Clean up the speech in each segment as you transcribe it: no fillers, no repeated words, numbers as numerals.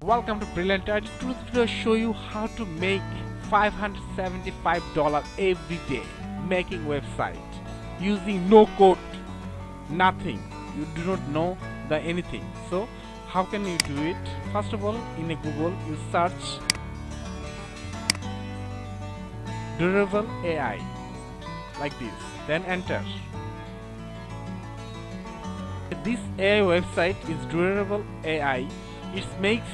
Welcome to BrilliantIT. Today's video show you how to make $575 every day making website using no code, nothing. You do not know the anything. So how can you do it? First of all, in a Google you search durable AI like this, then enter. This AI website is durable AI. It makes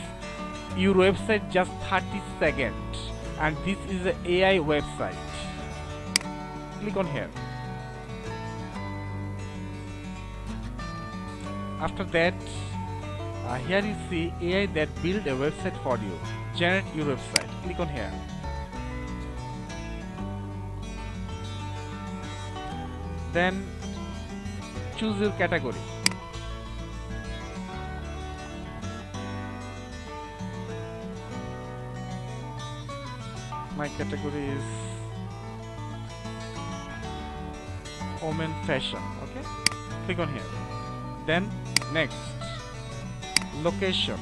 your website just 30 seconds, and this is an AI website. Click on here. After that, here you see AI that build a website for you. Generate your website. Click on here. Then choose your category. My category is home and fashion. Okay, click on here. Then next, location.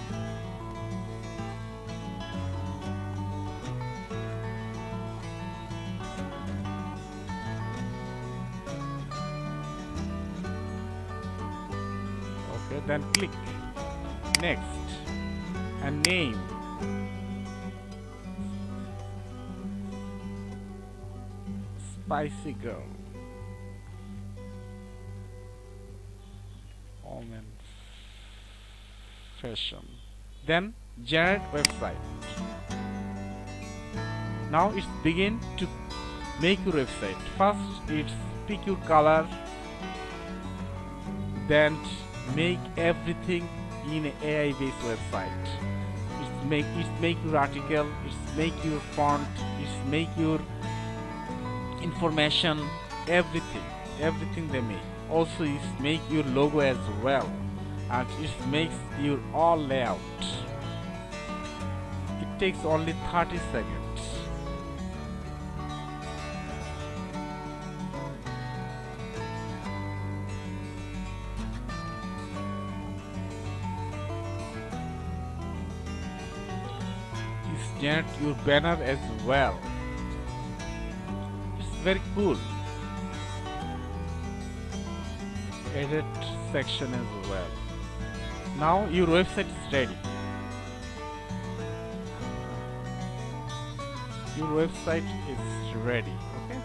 Okay, then click next, and name. Spicy girl. Home and fashion. Then generate website. Now it's begin to make your website. First it's pick your color, then make everything in an AI based website. It's make your article, it's make your font, it's make your information, everything they make. Also it make your logo as well, and it makes your all layout. It takes only 30 seconds. It's generate your banner as well. Very cool. Edit section as well. Now your website is ready. Your website is ready. Okay,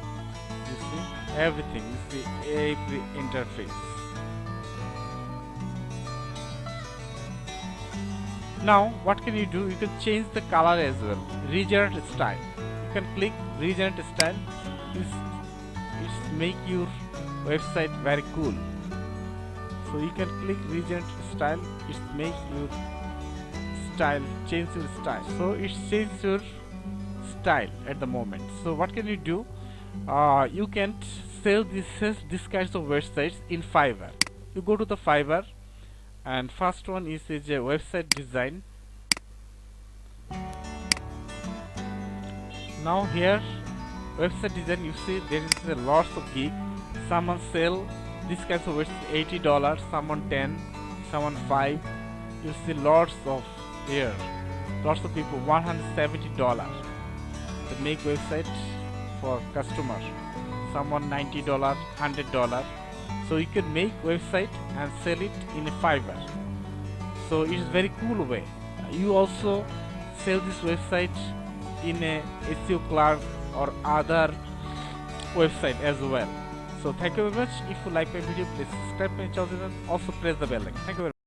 you see everything. You see every interface. Now what can you do? You can change the color as well. Regenerate style. You can click regenerate style. It's make your website very cool. So you can click regenerate style. It make your style, change your style. So it changes your style at the moment. So what can you do? You can sell this kinds of websites in Fiverr. You go to the Fiverr, and first one is a website design. Now here website design, you see there is a lots of gig. Someone sell this kinds of websites $80, someone 10, someone 5. You see lots of here, lots of people $170 to make website for customer. Someone $90, $100. So you can make website and sell it in a Fiverr. So it is very cool way. You also sell this website in a SEO Clerk or other website as well. So thank you very much. If you like my video, please subscribe my channel and also press the bell icon. Thank you very much.